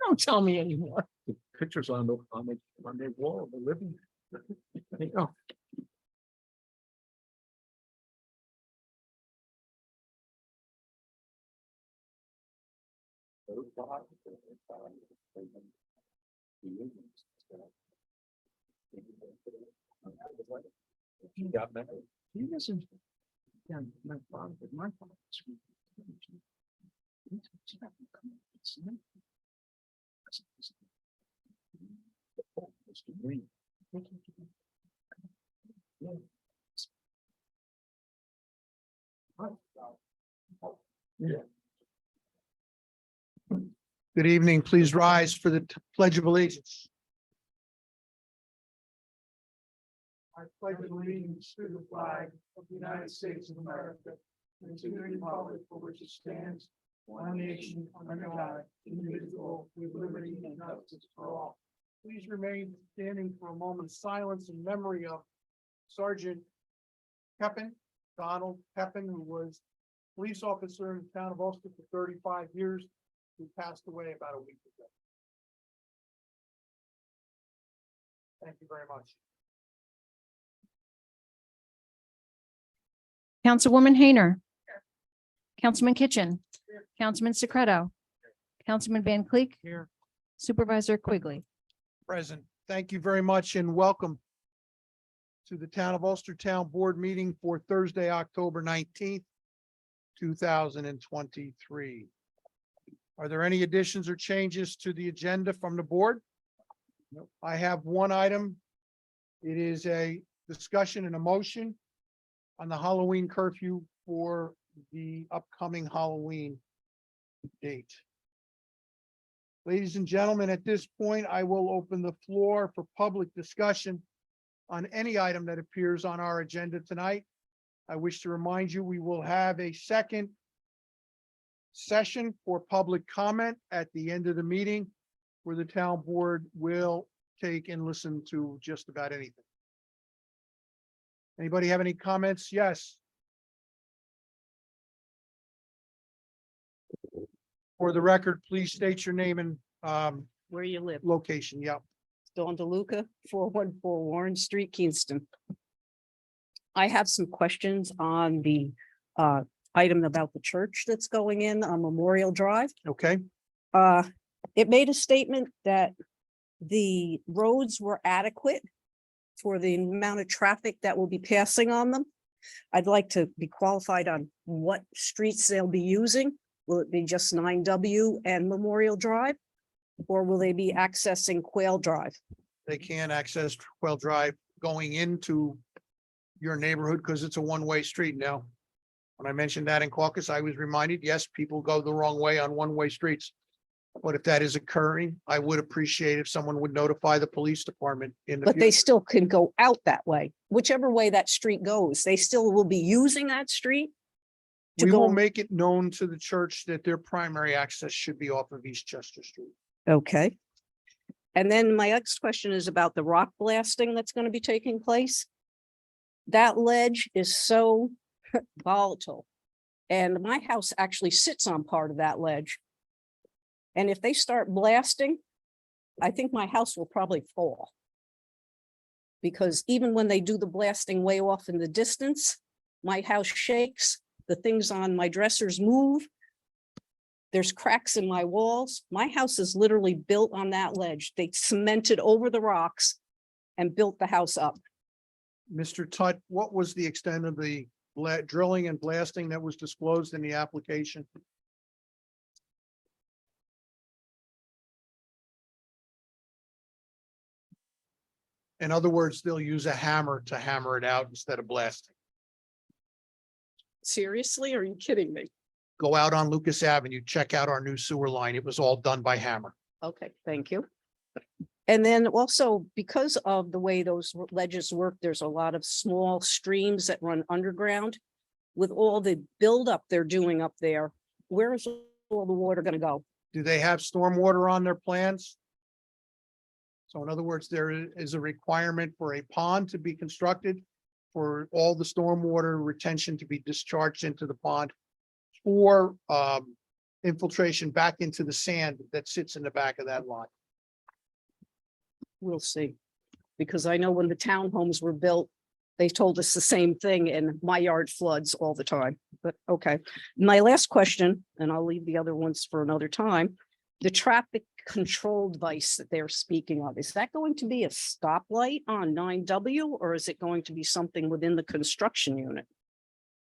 Don't tell me anymore. The pictures on their wall, the living. There you go. He got married. He doesn't. Yeah, my father, my father. Mr. Green. Yeah. Good evening. Please rise for the Pledge of Allegiance. I pledge allegiance to the flag of the United States of America and to the republic for which it stands, one nation under God, indivisible, with liberty and justice for all. Please remain standing for a moment of silence in memory of Sergeant Pepin, Donald Pepin, who was police officer in the town of Ulster for 35 years, who passed away about a week ago. Thank you very much. Councilwoman Hayner. Councilman Kitchen. Councilman Secreto. Councilman Van Cleek. Here. Supervisor Quigley. Present. Thank you very much and welcome to the Town of Ulster Town Board meeting for Thursday, October 19th, 2023. Are there any additions or changes to the agenda from the board? Nope. I have one item. It is a discussion and a motion on the Halloween curfew for the upcoming Halloween date. Ladies and gentlemen, at this point, I will open the floor for public discussion on any item that appears on our agenda tonight. I wish to remind you, we will have a second session for public comment at the end of the meeting, where the town board will take and listen to just about anything. Anybody have any comments? Yes. For the record, please state your name and Where you live, location. Yep. Dawn DeLuca, 414 Warren Street, Kingston. I have some questions on the item about the church that's going in on Memorial Drive. Okay. It made a statement that the roads were adequate for the amount of traffic that will be passing on them. I'd like to be qualified on what streets they'll be using. Will it be just 9W and Memorial Drive? Or will they be accessing Quail Drive? They can access Quail Drive going into your neighborhood because it's a one-way street now. When I mentioned that in caucus, I was reminded, yes, people go the wrong way on one-way streets. But if that is occurring, I would appreciate if someone would notify the police department in the But they future. still can go out that way, whichever way that street goes. They still will be using that street. To We will go, make it known to the church that their primary access should be off of East Chester Street. okay. And then my next question is about the rock blasting that's going to be taking place. That ledge is so volatile. And my house actually sits on part of that ledge. And if they start blasting, I think my house will probably fall. Because even when they do the blasting way off in the distance, my house shakes, the things on my dressers move. There's cracks in my walls. My house is literally built on that ledge. They cemented over the rocks and built the house up. Mr. Tutt, what was the extent of the drilling and blasting that was disclosed in the application? In other words, they'll use a hammer to hammer it out instead of blasting. Seriously, are you kidding me? Go out on Lucas Avenue, check out our new sewer line. It was all done by hammer. Okay, thank you. And then also, because of the way those ledges work, there's a lot of small streams that run underground. With all the buildup they're doing up there, where is all the water going to go? Do they have stormwater on their plans? So in other words, there is a requirement for a pond to be constructed for all the stormwater retention to be discharged into the pond for infiltration back into the sand that sits in the back of that lot. We'll see. Because I know when the townhomes were built, they told us the same thing and my yard floods all the time. But okay. My last question, and I'll leave the other ones for another time. The traffic control device that they're speaking of, is that going to be a stoplight on 9W or is it going to be something within the construction unit?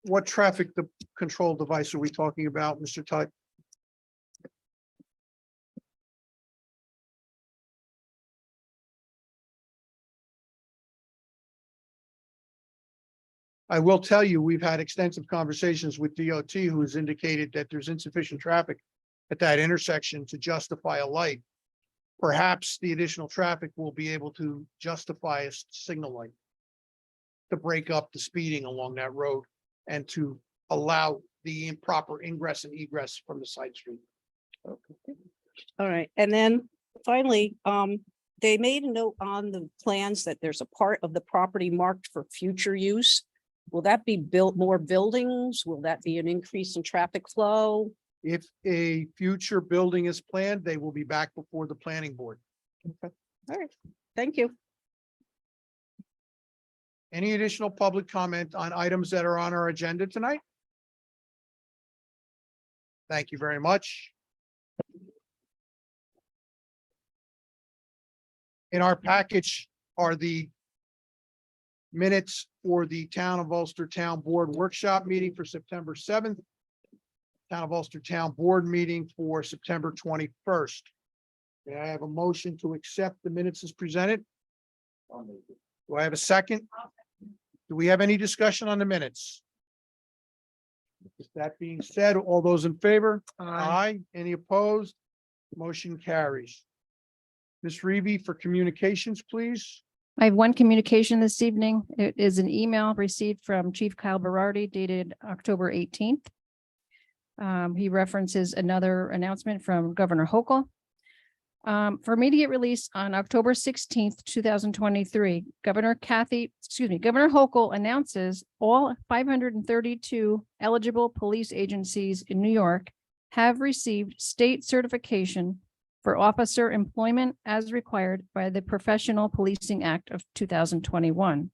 What traffic control device are we talking about, Mr. Tut? I will tell you, we've had extensive conversations with DOT, who has indicated that there's insufficient traffic at that intersection to justify a light. Perhaps the additional traffic will be able to justify a signal light to break up the speeding along that road and to allow the improper ingress and egress from the side street. All right, and then finally, they made a note on the plans that there's a part of the property marked for future use. Will that be built more buildings? Will that be an increase in traffic flow? If a future building is planned, they will be back before the planning board. All right, thank you. Any additional public comment on items that are on our agenda tonight? Thank you very much. In our package are the minutes for the Town of Ulster Town Board Workshop meeting for September 7th. Town of Ulster Town Board meeting for September 21st. May I have a motion to accept the minutes as presented? Do I have a second? Do we have any discussion on the minutes? With that being said, all those in favor? Aye. Any opposed? Motion carries. Ms. Reevy for communications, please. I have one communication this evening. It is an email received from Chief Kyle Berardi dated October 18th. He references another announcement from Governor Hochul. For immediate release on October 16th, 2023, Governor Hochul announces all 532 eligible police agencies in New York have received state certification for officer employment as required by the Professional Policing Act of 2021.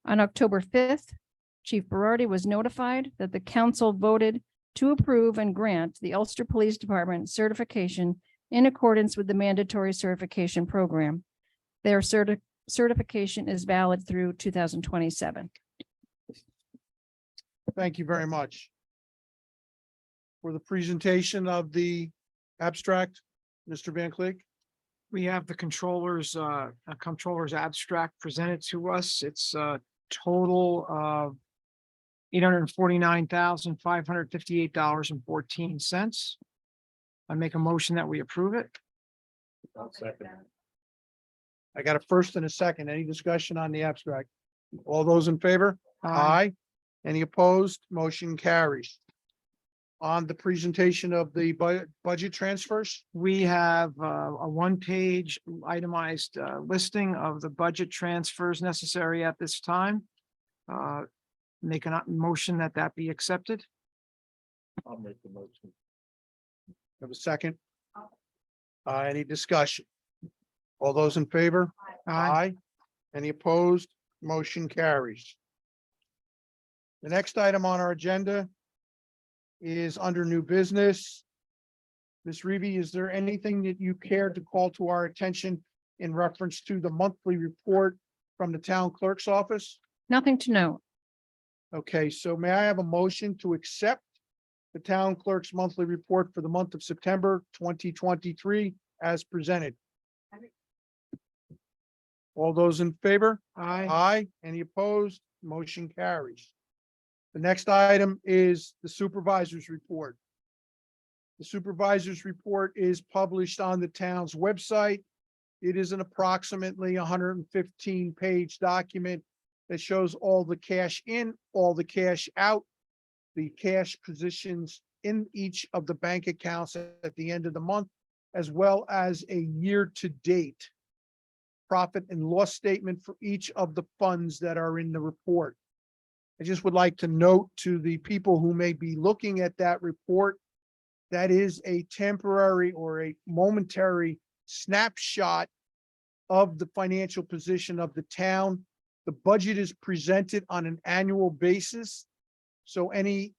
On October 5th, Chief Berardi was notified that the council voted to approve and grant the Ulster Police Department certification in accordance with the mandatory certification program. Their certification is valid through 2027. Thank you very much. For the presentation of the abstract, Mr. Van Cleek. We have the controller's abstract presented to us. It's a total of $849,558.14. I make a motion that we approve it. I got a first and a second. Any discussion on the abstract? All those in favor? Aye. Any opposed? Motion carries. On the presentation of the budget transfers, We have a one-page itemized listing of the budget transfers necessary at this time. Make a motion that be accepted. I'll make the motion. have a second? Any discussion? All those in favor? Aye. Any opposed? Motion carries. The next item on our agenda is under new business. Ms. Reevy, is there anything that you care to call to our attention in reference to the monthly report from the town clerk's office? Nothing to note. Okay, so may I have a motion to accept the town clerk's monthly report for the month of September 2023 as presented? All those in favor? Aye. Aye. Any opposed? Motion carries. The next item is the supervisor's report. The supervisor's report is published on the town's website. It is an approximately 115-page document that shows all the cash in, all the cash out, the cash positions in each of the bank accounts at the end of the month, as well as a year-to-date profit and loss statement for each of the funds that are in the report. I just would like to note to the people who may be looking at that report that is a temporary or a momentary snapshot of the financial position of the town. The budget is presented on an annual basis. So any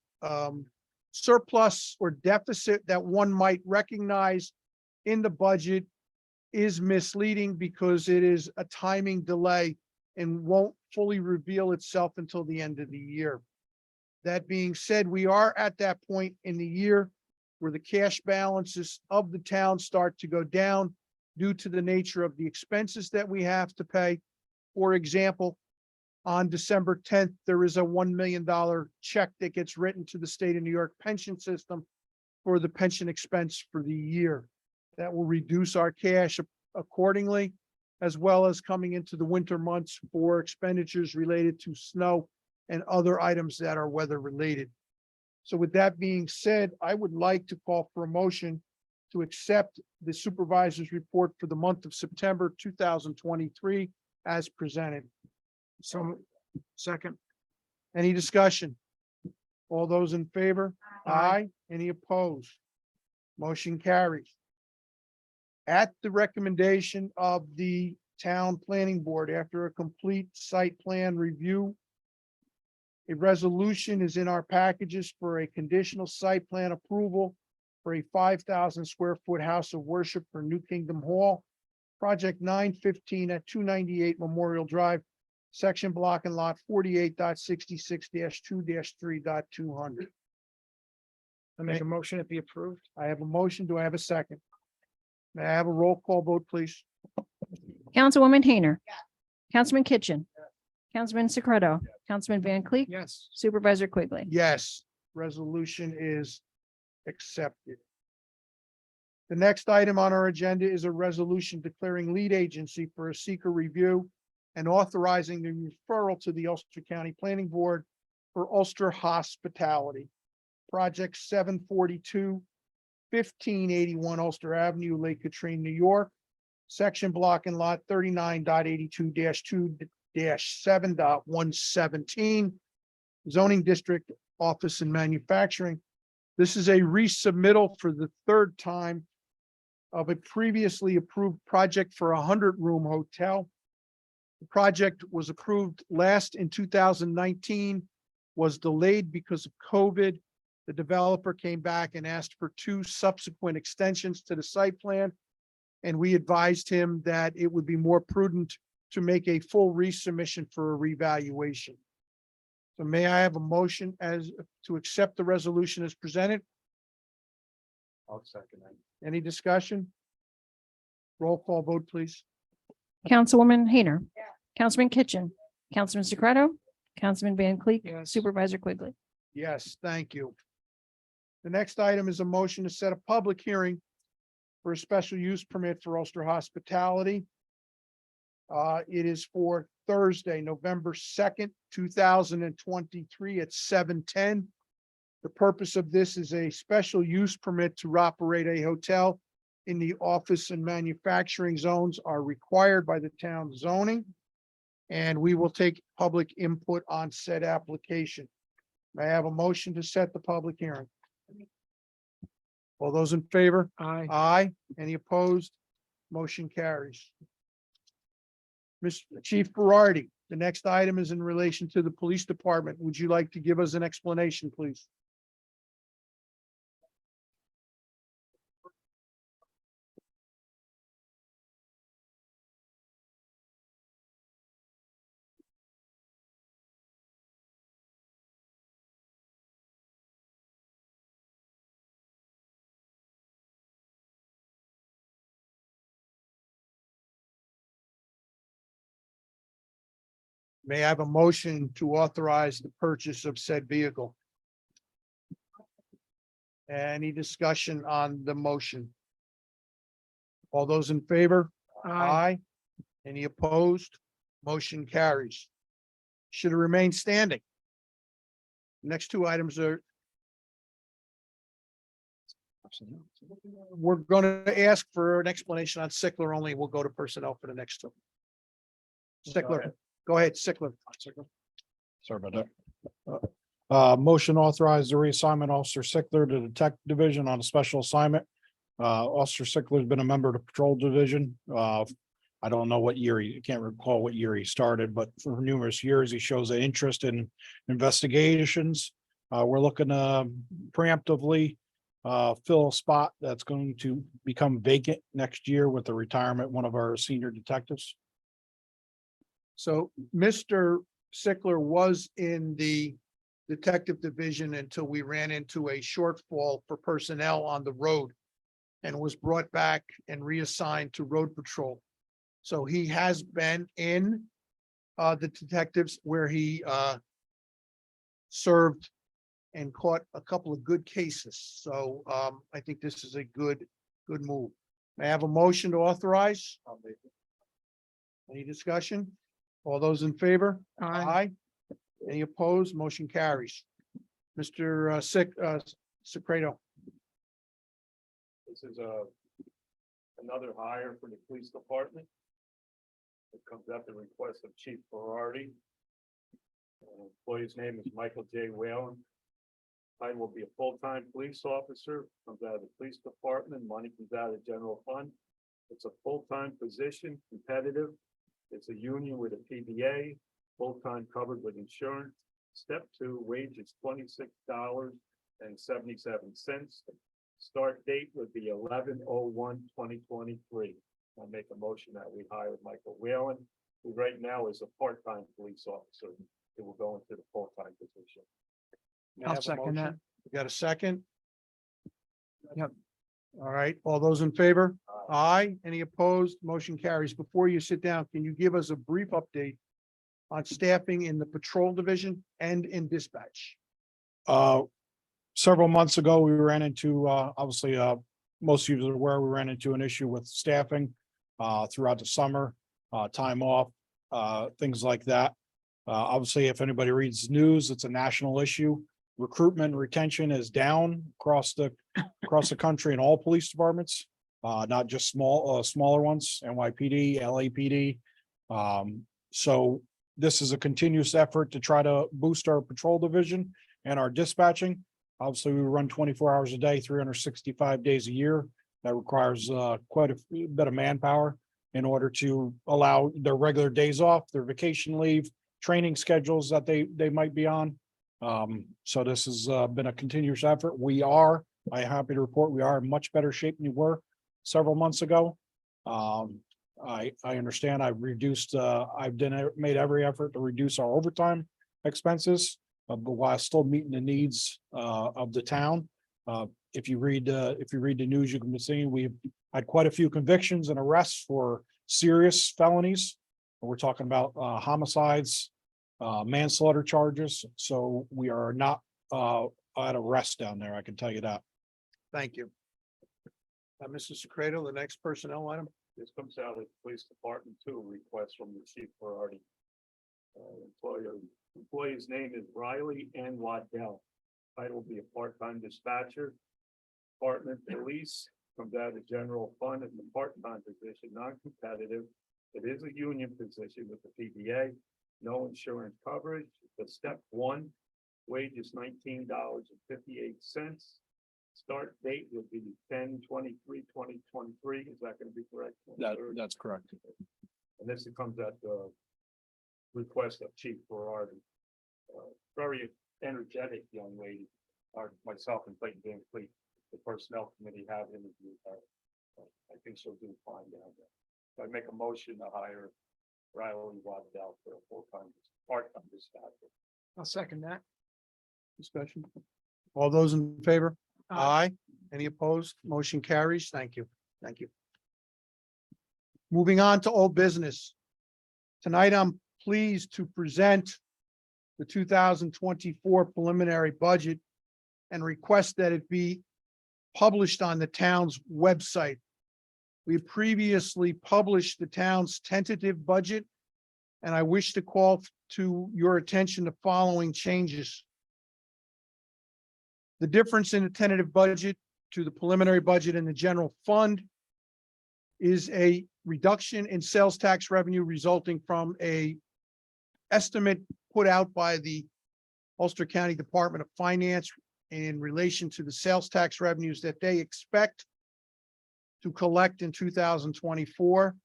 surplus or deficit that one might recognize in the budget is misleading because it is a timing delay and won't fully reveal itself until the end of the year. That being said, we are at that point in the year where the cash balances of the town start to go down due to the nature of the expenses that we have to pay. For example, on December 10th, there is a $1 million check that gets written to the state of New York pension system for the pension expense for the year. That will reduce our cash accordingly, as well as coming into the winter months for expenditures related to snow and other items that are weather related. So with that being said, I would like to call for a motion to accept the supervisor's report for the month of September 2023 as presented. So, second. Any discussion? All those in favor? Aye. Any opposed? Motion carries. At the recommendation of the town planning board, after a complete site plan review, a resolution is in our packages for a conditional site plan approval for a 5,000 square foot house of worship for New Kingdom Hall, project 915 at 298 Memorial Drive, section block and lot 48.66-2-3.200. I make a motion to be approved. I have a motion. Do I have a second? May I have a roll call vote, please? Councilwoman Hayner. Councilman Kitchen. Councilman Secreto. Councilman Van Cleek. Yes. Supervisor Quigley. Yes, resolution is accepted. The next item on our agenda is a resolution declaring lead agency for a seeker review and authorizing the referral to the Ulster County Planning Board for Ulster Hospitality. Project 742, 1581 Ulster Avenue, Lake Katrine, New York. Section block and lot 39.82-2-7.117. Zoning District Office and Manufacturing. This is a resubmittal for the third time of a previously approved project for a 100-room hotel. The project was approved last in 2019, was delayed because of COVID. The developer came back and asked for 2 subsequent extensions to the site plan. And we advised him that it would be more prudent to make a full resubmission for a revaluation. So may I have a motion as to accept the resolution as presented? I'll second that. Any discussion? Roll call vote, please. Councilwoman Hayner. Councilman Kitchen. Councilman Secreto. Councilman Van Cleek. Yes. Supervisor Quigley. Yes, thank you. The next item is a motion to set a public hearing for a special use permit for Ulster Hospitality. It is for Thursday, November 2nd, 2023 at 7:10. The purpose of this is a special use permit to operate a hotel in the office and manufacturing zones are required by the town zoning. And we will take public input on said application. May I have a motion to set the public hearing? All those in favor? Aye. Aye. Any opposed? Motion carries. Mr. Chief Berardi, the next item is in relation to the police department. Would you like to give us an explanation, please? May I have a motion to authorize the purchase of said vehicle? Any discussion on the motion? All those in favor? Aye. Any opposed? Motion carries. Should it remain standing? Next 2 items are, we're going to ask for an explanation on Sickler only. We'll go to personnel for the next 2. Sickler, go ahead, Sickler. Sorry about that. Motion authorize the reassignment Officer Sickler to the Detective Division on a special assignment. Officer Sickler's been a member of the Patrol Division. I don't know what year I can't recall what year he started, but for numerous years, he shows an interest in investigations. We're looking to preemptively fill a spot that's going to become vacant next year with the retirement of one of our senior detectives. So Mr. Sickler was in the Detective Division until we ran into a shortfall for personnel on the road and was brought back and reassigned to Road Patrol. So he has been in the detectives where he served and caught a couple of good cases. So I think this is a good move. May I have a motion to authorize? Any discussion? All those in favor? Aye. Any opposed? Motion carries. Mr. Secreto. This is another hire for the police department. It comes at the request of Chief Ferrari. Employee's name is Michael J. Whalen. I will be a full-time police officer, comes out of the police department, money comes out of the general fund. It's a full-time position, competitive. It's a union with a PBA, full-time covered with insurance. Step 2, wage is $26.77. Start date would be 11/01/2023. I'll make a motion that we hire Michael Whalen, who right now is a part-time police officer. He will go into the full-time position. May I have a second that. motion? We got a second? Yep. All right, all those in favor? Aye. Any opposed? Motion carries. Before you sit down, can you give us a brief update on staffing in the Patrol Division and in dispatch? Several months ago, we ran into, obviously, most of you are aware, we ran into an issue with staffing throughout the summer, time off, things like that. Obviously, if anybody reads news, it's a national issue. Recruitment and retention is down across the country in all police departments, not just smaller ones, NYPD, LAPD. So this is a continuous effort to try to boost our patrol division and our dispatching. Obviously, we run 24 hours a day, 365 days a year. That requires quite a bit of manpower in order to allow their regular days off, their vacation leave, training schedules that they might be on. So this has been a continuous effort. I'm happy to report we are in much better shape than we were several months ago. I understand I've made every effort to reduce our overtime expenses, but while still meeting the needs of the town. If you read the news, you can be seeing we've had quite a few convictions and arrests for serious felonies. We're talking about homicides, manslaughter charges. So we are not at a rest down there. I can tell you that. Thank you. Mr. Secreto, the next personnel item. This comes out of the police department too, request from the Chief Ferrari. Employee's name is Riley N. Waddell. Title will be a part-time dispatcher. Department police comes out of the general fund as a part-time position, non-competitive. It is a union position with the PBA, no insurance coverage. The step 1, wage is $19.58. Start date would be 10/23/2023. Is that going to be correct? That's correct. And this comes at the request of Chief Ferrari. Very energetic young lady. Myself and Clayton Van Fleet, the personnel committee have interviewed her. I think she'll do fine down there. So I make a motion to hire Riley Waddell for a part-time dispatcher. I'll second that. Discussion. All those in favor? Aye. Any opposed? Motion carries. Thank you. Thank you. Moving on to old business. Tonight, I'm pleased to present the 2024 preliminary budget and request that it be published on the town's website. We previously published the town's tentative budget, and I wish to call to your attention the following changes. The difference in the tentative budget to the preliminary budget in the general fund is a reduction in sales tax revenue resulting from a estimate put out by the Ulster County Department of Finance in relation to the sales tax revenues that they expect to collect in 2024.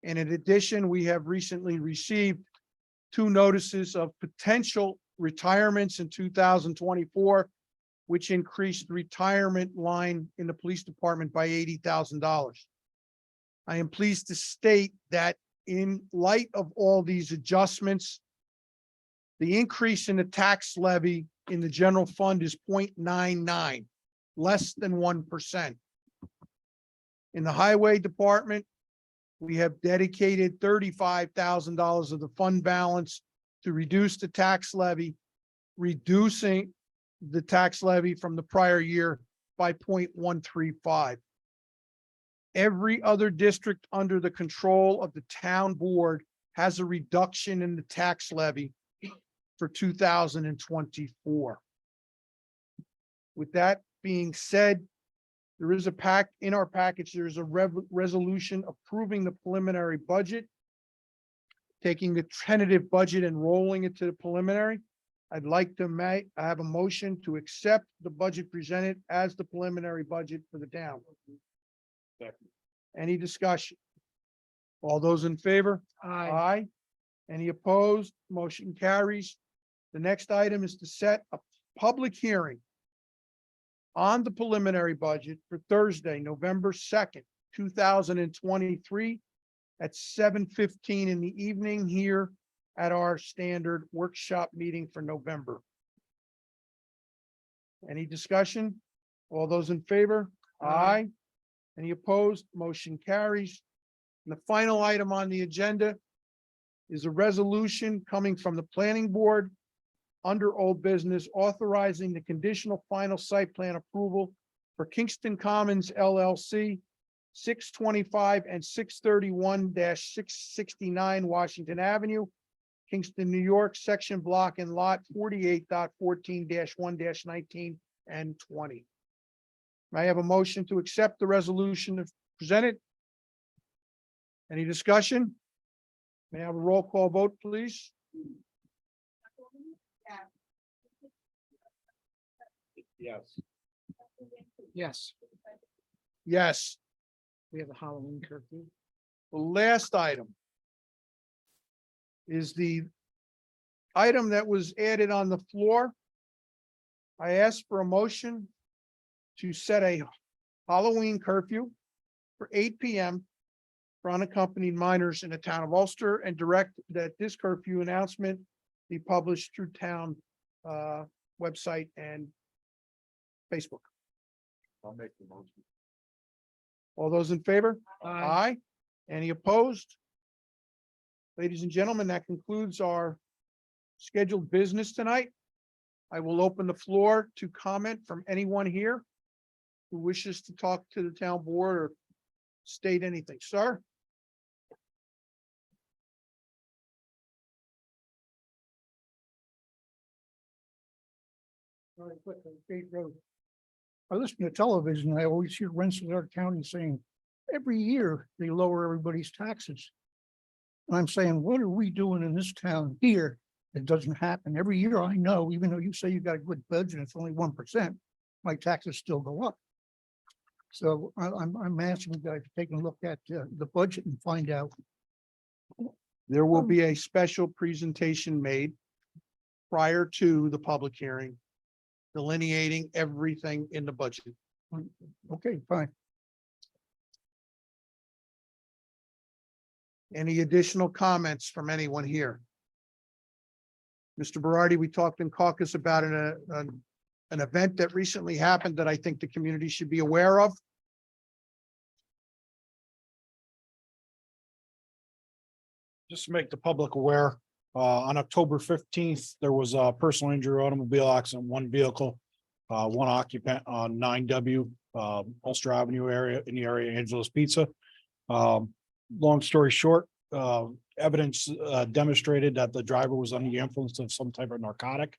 And in addition, we have recently received 2 notices of potential retirements in 2024, which increased the retirement line in the police department by $80,000. I am pleased to state that in light of all these adjustments, the increase in the tax levy in the general fund is 0.99, less than 1%. In the highway department, we have dedicated $35,000 of the fund balance to reduce the tax levy, reducing the tax levy from the prior year by 0.135. Every other district under the control of the town board has a reduction in the tax levy for 2024. With that being said, there is in our package, there is a resolution approving the preliminary budget, taking the tentative budget and rolling it to the preliminary. I'd like to have a motion to accept the budget presented as the preliminary budget for the town. Second. Any discussion? All those in favor? Aye. Any opposed? Motion carries. The next item is to set a public hearing on the preliminary budget for Thursday, November 2nd, 2023 at 7:15 in the evening here at our standard workshop meeting for November. Any discussion? All those in favor? Aye. Any opposed? Motion carries. And the final item on the agenda is a resolution coming from the planning board under old business authorizing the conditional final site plan approval for Kingston Commons LLC, 625 and 631-669 Washington Avenue, Kingston, New York, section block and lot 48.14-1-19 and 20. May I have a motion to accept the resolution presented? Any discussion? May I have a roll call vote, please? Yes. Yes, Yes. we have a Halloween curfew. The last item is the item that was added on the floor. I asked for a motion to set a Halloween curfew for 8 p.m. for unaccompanied minors in the town of Ulster and direct that this curfew announcement be published through town website and Facebook. I'll make the motion. All those in favor? Aye. Aye. Any opposed? Ladies and gentlemen, that concludes our scheduled business tonight. I will open the floor to comment from anyone here who wishes to talk to the town board or state anything. Sir? Very quickly, Gate Road. I listen to television, I always hear Rensselaer County saying, every year they lower everybody's taxes. And I'm saying, what are we doing in this town here? It doesn't happen. Every year I know, even though you say you got a good budget, it's only 1%, my taxes still go up. So I'm asking you guys to take a look at the budget and find out. There will be a special presentation made prior to the public hearing, delineating everything in the budget. Okay, fine. Any additional comments from anyone here? Mr. Berardi, we talked in caucus about an event that recently happened that I think the community should be aware of. Just to make the public aware, on October 15th, there was a personal injury automobile accident, one vehicle, one occupant on 9W, Ulster Avenue area in the area, Angela's Pizza. Long story short, evidence demonstrated that the driver was under the influence of some type of narcotic.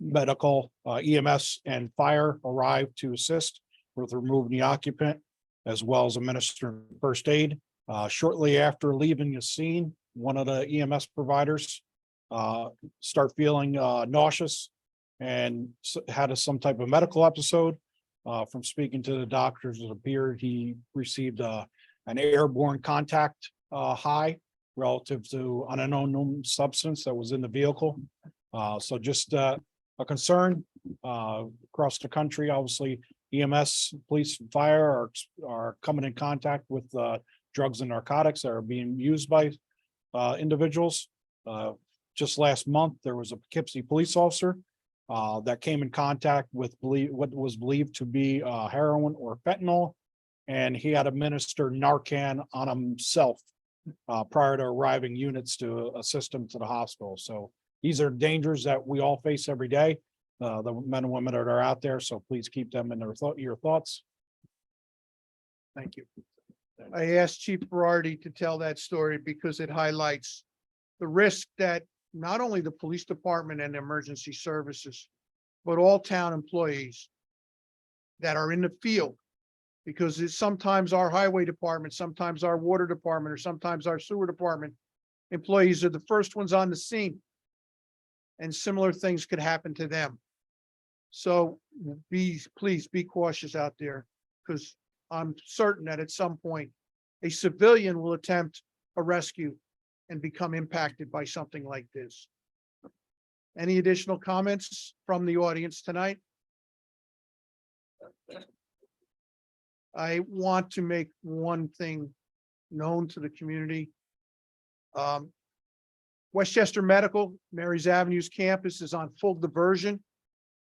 Medical, EMS and fire arrived to assist with removing the occupant as well as administering first aid. Shortly after leaving the scene, one of the EMS providers start feeling nauseous and had some type of medical episode. From speaking to the doctors, it appeared he received an airborne contact high relative to an unknown substance that was in the vehicle. So just a concern across the country. Obviously, EMS, police, and fire are coming in contact with drugs and narcotics that are being used by individuals. Just last month, there was a Poughkeepsie police officer that came in contact with what was believed to be heroin or fentanyl, and he had administered Narcan on himself prior to arriving units to assist him to the hospital. So these are dangers that we all face every day. The men and women that are out there, so please keep them in your thoughts. Thank you. I asked Chief Berardi to tell that story because it highlights the risk that not only the police department and emergency services, but all town employees that are in the field. Because it's sometimes our highway department, sometimes our water department, or sometimes our sewer department employees are the first ones on the scene. And similar things could happen to them. So please be cautious out there, because I'm certain that at some point, a civilian will attempt a rescue and become impacted by something like this. Any additional comments from the audience tonight? I want to make one thing known to the community. Westchester Medical, Mary's Avenue's campus is on full diversion,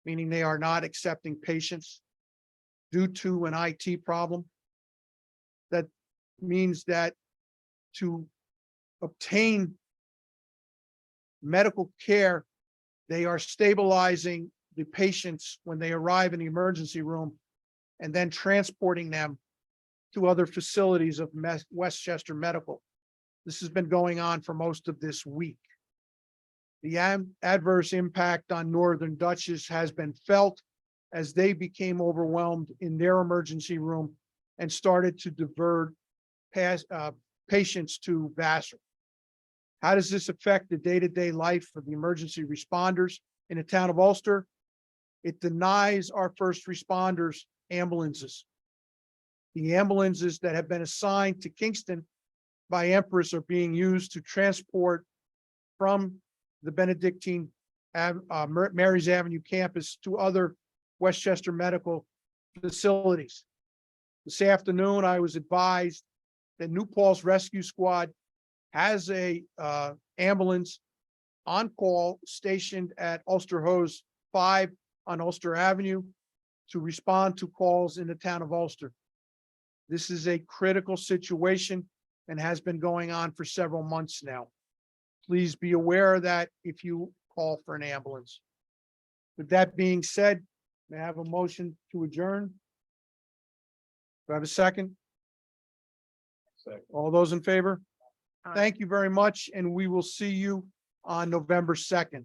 meaning they are not accepting patients due to an IT problem. That means that to obtain medical care, they are stabilizing the patients when they arrive in the emergency room and then transporting them to other facilities of Westchester Medical. This has been going on for most of this week. The adverse impact on Northern Dutchess has been felt as they became overwhelmed in their emergency room and started to divert patients to Vassar. How does this affect the day-to-day life of the emergency responders in the town of Ulster? It denies our first responders ambulances. The ambulances that have been assigned to Kingston by Empress are being used to transport from the Benedictine Mary's Avenue campus to other Westchester medical facilities. This afternoon, I was advised that New Paltz Rescue Squad has a ambulance on call stationed at Ulster Hose 5 on Ulster Avenue to respond to calls in the town of Ulster. This is a critical situation and has been going on for several months now. Please be aware of that if you call for an ambulance. With that being said, may I have a motion to adjourn? Do I have a second? Second. All those in favor? Aye. Thank you very much, and we will see you on November 2nd.